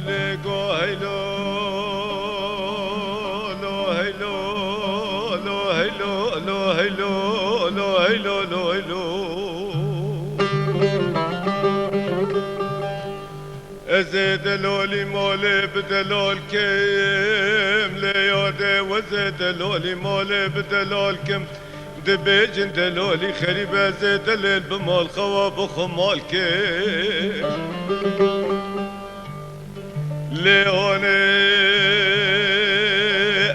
عدل گو هیلو لو هیلو لو هیلو لو هیلو لو هیلو لو هیلو از دلالی مال بدلال کم لیاده و از دلالی مال بدلال کم دبیجن دلالی خریب از دلال بمال خواب خمال کم لیانه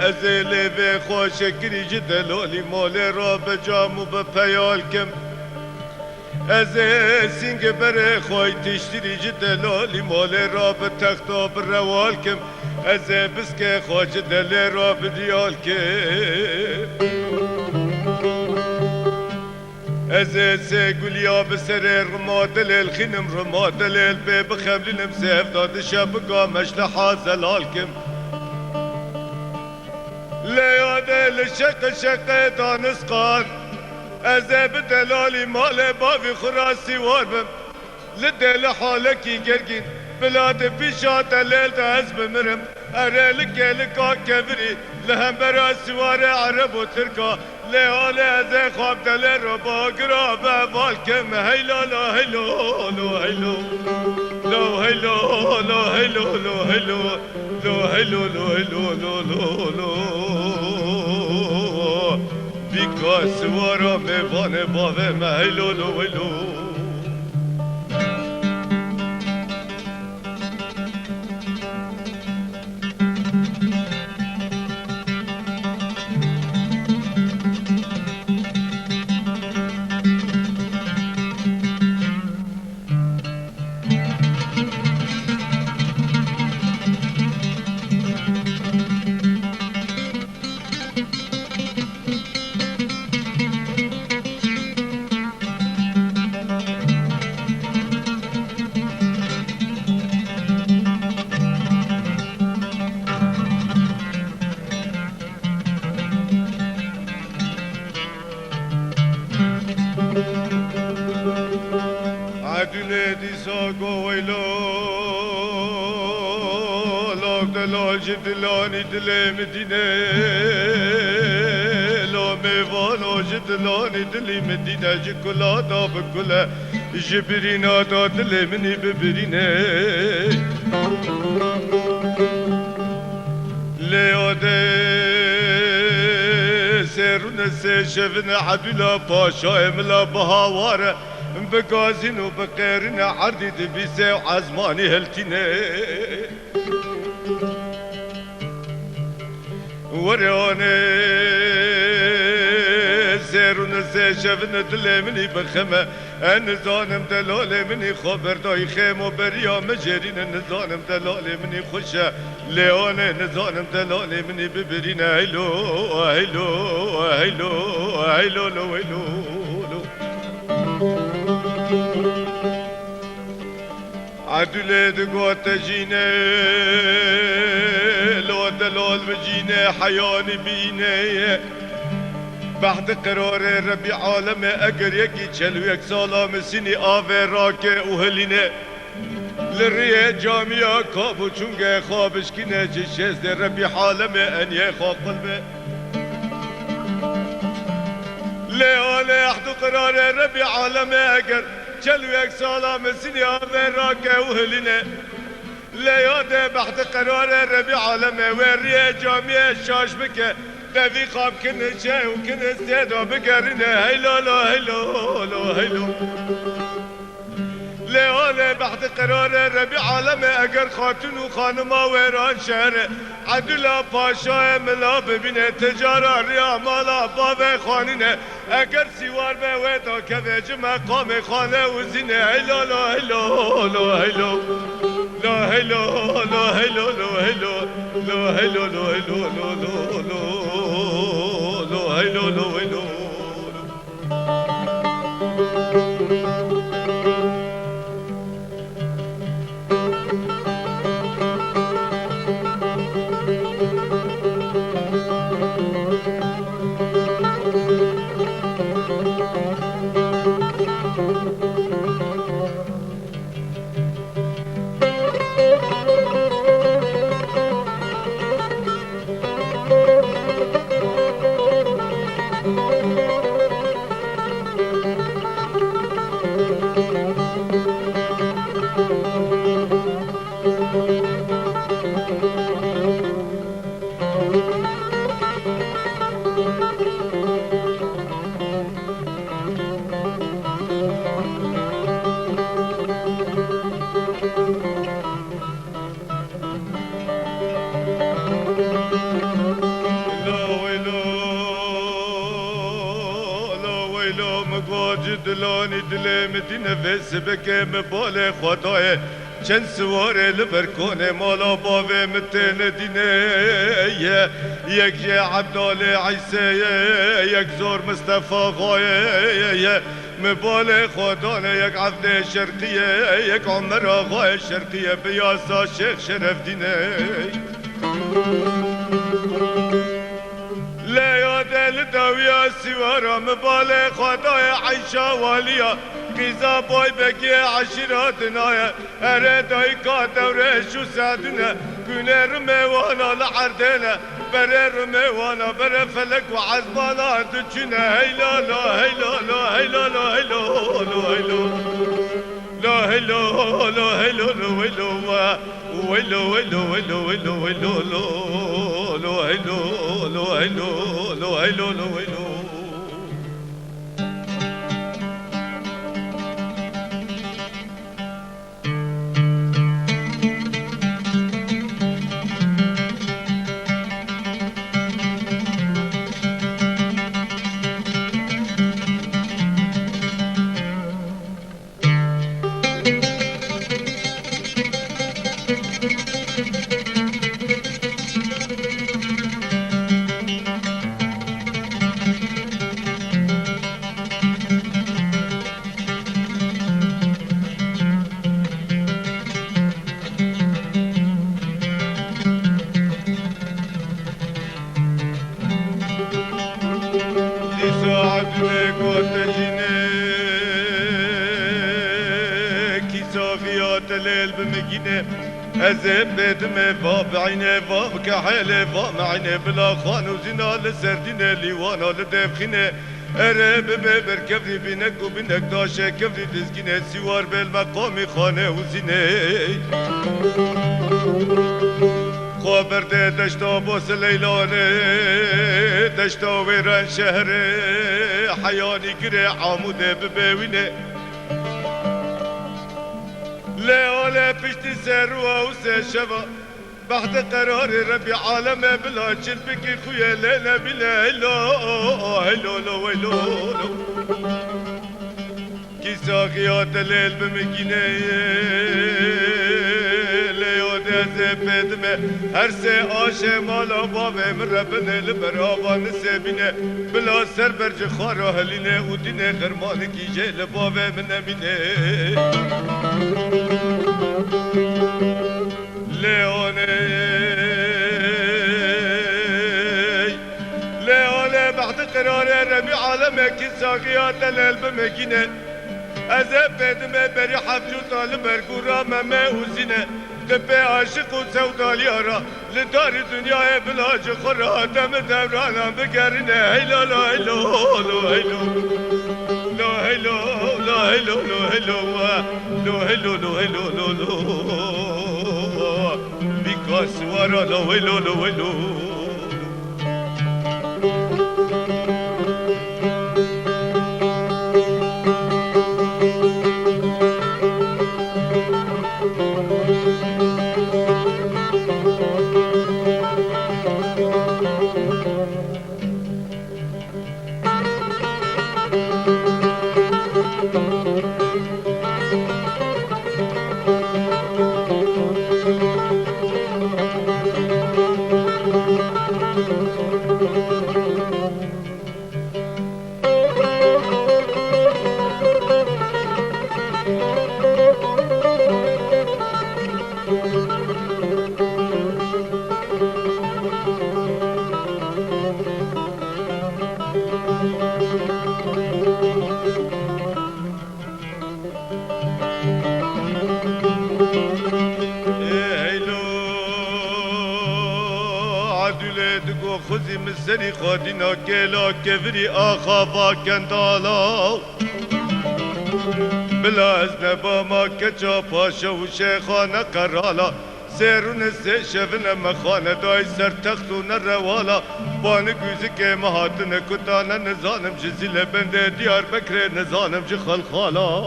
از لیوه خوشکری جدلالی مال را بجام و بپیال کم از سینگ بره خوی تشتری جدلالی مال را به تختا بروال کم از بسکه خوش دل را بدیال کم از سگولیا بسر رمادل الخنم رمادل البي بخمل المسيف داد شاب قامش لحازل كم ليادة للشق شق دانسقان از بدلالي مال بافي خراسي واربم لدل حالكي جرجين بلاد بيشات الليل تهز بمرم أريلك لكا كبري لهم برا سوار عرب وتركا ليالي أزي خواب دل ربا قرابة بالكم هيلو لو هيلو لو هيلو لو هيلو لو هيلو لو هيلو لو هيلو لو هيلو لو لو لو بيكا سوارا ميوان باوه مهيلو لو هيلو جدلاني دلي مدينة لو ميوانو جدلاني دلي مدينة جكلا دا بكلا جبرينا دا دلي مني ببرينة ليادة سيرون سيشفن عدولا باشا املا بهاوارة بقازين وبقيرنا عردي دبيسة وعزماني هلتينة ورياني سيرون سيشفن دلي مني بخمة النزانم دلالي مني خبر داي خيم وبريا مجرين النزانم دلالي مني خشة لياني نزانم دلالي مني ببرين هيلو هيلو هيلو هيلو لو هيلو عدولي دقوة تجيني لو دلال بجيني حياني بيني بعد قرار ربي عالم اگر يكي چلو يك سالام سيني آوه راكي وهليني للريه جامعة كابو چونگه خوابش كينه جشيز دي ربي عالم ان يخواب قلبه ليالي احدو قرار ربي عالم اگر چلو یک سالام سنی آوه راکه و هلینه لیاده بحث قرار ربی عالمه و ریه جامعه شاش بکه دوی خواب کنه چه و کنه سیدا بگرینه هیلو لا هیلو لا هیلو لیاده بحث قرار ربی عالمه اگر خاتون و خانما ویران شهره عدولا پاشا ملا ببینه تجارا ریا مالا بابه خانینه اگر سیوار به ویدا که ویج مقام خانه و زینه هیلو لا هیلو لا هیلو لا هیلو لا هیلو لا هیلو لا هیلو لا هیلو لا هیلو لا هیلو جوانی دل مدینه و سبکه مبال خدای چند سواره لبرکونه مالا باوه متن دینه یک جه عبدال عیسی یک زور مصطفى غایه مبال خدانه یک عبد شرقیه یک عمر آقای شرقیه بیاسا شیخ شرف دینه لیاد لدویا سوارا مبال خدای عیشا والیا قیزا بای بگی عشیراتنا اره دایکا دوره شو سعدنا کنه رمیوانا لعردنا بره رمیوانا بره فلک و عزبانا دچنه هیلا لا هیلا لا هیلا لا هیلا لا هیلا لا هیلا لا هیلا لا ویلو ویلو ویلو ویلو ویلو ویلو لا هیلا لا هیلا لا هیلا لا ویلو ازم بدم باب عيني باب كحيلي باب عيني بلا خان وزنا لسردينه ليوانا لدفخينه ارب ببر كفري بينك وبينك داشة كفري دزكينه سوار بالمقام خانه وزينه خبر ده دشتا باس ليلانه دشتا ويران شهر حياني كري عموده ببوينه لا بشتي سروا وسشبا بعد قرار ربي عالم بلا جلبك خويا لنا بلا هلو هلو لو هلو كي ساقيات الليل بمكينة ليود زبد ما هرسي آشه مالا بابه من ربنا البرابا نسبينه بلا سر برج خارا هلينه ودينه خرمان كي جيل بابه من امينه ليوني بعد قرار ربي عالمك الساقيات القلب مكينة أزبد ما بري حفلو طالب برقورا مما وزينة دبي عاشق وسودا اليارا لدار الدنيا بلاج خرا دم دورانا بقرنة هيلو لا هيلو لا هيلو لا هيلو لا هيلو لا هيلو لا هيلو لا هيلو لا كاسوارا لا ويلو لا ويلو خوزی مزری خادینا کلا کفری آخا کندالا بلا از نبا ما کچا پاشا و شیخانه قرالا سیرون سی شفن مخانه دای سر تخت و نروالا بان گوزی که مهاتن کتانه نزانم جزیل بنده دیار بکر نزانم جی خلخالا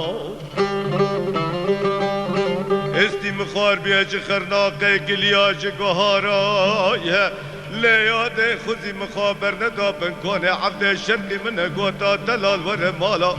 استی مخار بیا جی خرناقه گلیا جی گوهارا لیاد خوزی مخابر ندا بنکانه عبد شرقی من گوتا دلال ور مالا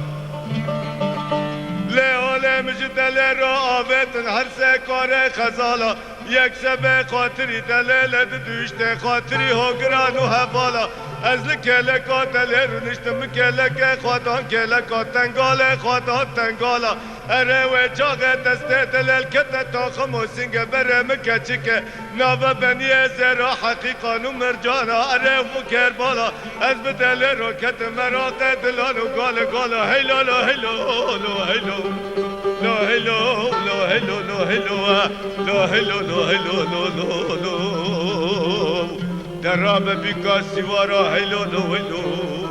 لعالم جدل را آویتن هر سه کار خزالا یک شب خاطری دلیل دوشت خاطری هگران و حوالا از لکلکات دلیل نشتم کلک خواهدان کلکات تنگال خواهدان تنگالا اره و چاق دسته دلیل کت تاخم و سنگ برم کچک ناو بنی زرا حقیقان و مرجانا اره و کربالا از بدل رو کت مراق دلان و گال گالا هیلالا هیلو هیلو لا هلو لا هلو لا هلو لا هلو لا هلو لا لا لا درام بیکا سیوارا هلو لا هلو